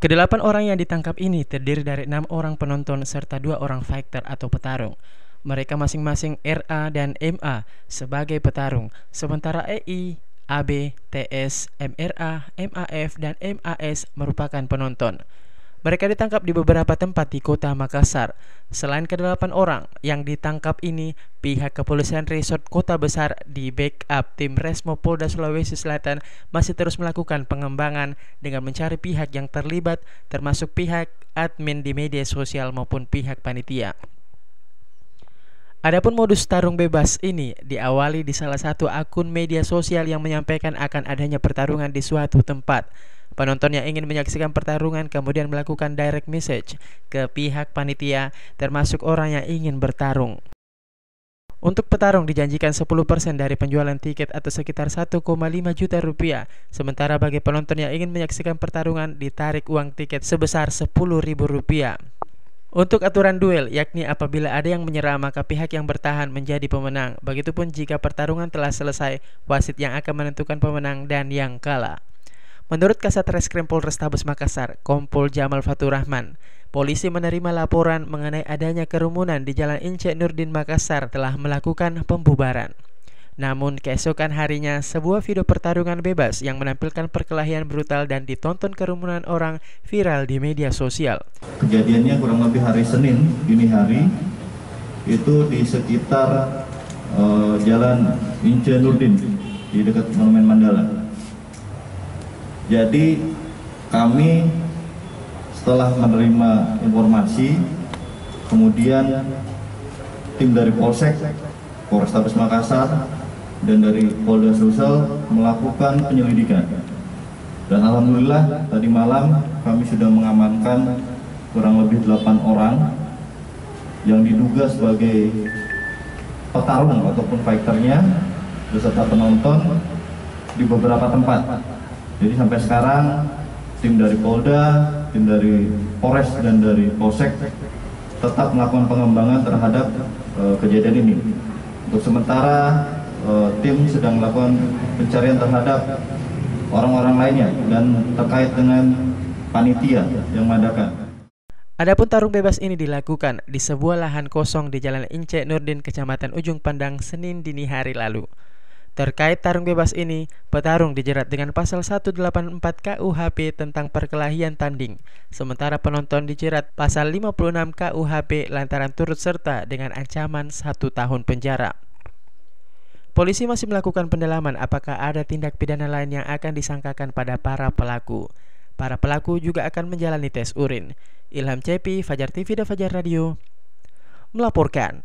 Kedelapan orang yang ditangkap ini terdiri dari 6 orang penonton serta 2 orang fighter atau petarung. Mereka masing-masing RA dan MA sebagai petarung, sementara EI, AB, TS, MRA, MAF, dan MAS merupakan penonton. Mereka ditangkap di beberapa tempat di kota Makassar. Selain kedelapan orang yang ditangkap ini, pihak kepolisian resort Kota Besar di backup tim Resmo Polda Sulawesi Selatan masih terus melakukan pengembangan dengan mencari pihak yang terlibat, termasuk pihak admin di media sosial maupun pihak panitia. Adapun modus tarung bebas ini diawali di salah satu akun media sosial yang menyampaikan akan adanya pertarungan di suatu tempat. Penonton yang ingin menyaksikan pertarungan kemudian melakukan direct message ke pihak panitia, termasuk orang yang ingin bertarung. Untuk petarung dijanjikan 10% dari penjualan tiket atau sekitar 1,5 juta rupiah. Sementara bagi penonton yang ingin menyaksikan pertarungan ditarik uang tiket sebesar 10.000 rupiah. Untuk aturan duel, yakni apabila ada yang menyerah maka pihak yang bertahan menjadi pemenang. Begitupun jika pertarungan telah selesai, wasit yang akan menentukan pemenang dan yang kalah. Menurut Kasat Reskrim Polrestabes Makassar, Kompol Jamal Fatur Rahman, polisi menerima laporan mengenai adanya kerumunan di Jalan Ince Nurdin Makassar telah melakukan pembubaran. Namun keesokan harinya sebuah video pertarungan bebas yang menampilkan perkelahian brutal dan ditonton kerumunan orang viral di media sosial. Kejadiannya kurang lebih hari Senin dini hari, itu di sekitar Jalan Ince Nurdin di dekat Monumen Mandala. Jadi kami setelah menerima informasi, kemudian tim dari Polsek, Polrestabes Makassar, dan dari Polda Sulsel melakukan penyelidikan. Dan alhamdulillah tadi malam kami sudah mengamankan kurang lebih 8 orang yang diduga sebagai petarung ataupun fighternya beserta penonton di beberapa tempat. Jadi sampai sekarang tim dari Polda, tim dari Polres, dan dari Polsek tetap melakukan pengembangan terhadap kejadian ini. Untuk sementara tim sedang melakukan pencarian terhadap orang-orang lainnya dan terkait dengan panitia yang mengadakan. Adapun tarung bebas ini dilakukan di sebuah lahan kosong di Jalan Ince Nurdin, Kecamatan Ujung Pandang, Senin dini hari lalu. Terkait tarung bebas ini, petarung dijerat dengan pasal 184 KUHP tentang perkelahian tanding, sementara penonton dijerat pasal 56 KUHP lantaran turut serta dengan ancaman 1 tahun penjara. Polisi masih melakukan pendalaman apakah ada tindak pidana lain yang akan disangkakan pada para pelaku. Para pelaku juga akan menjalani tes urin. Ilham Cepi, Fajar TV dan Fajar Radio melaporkan.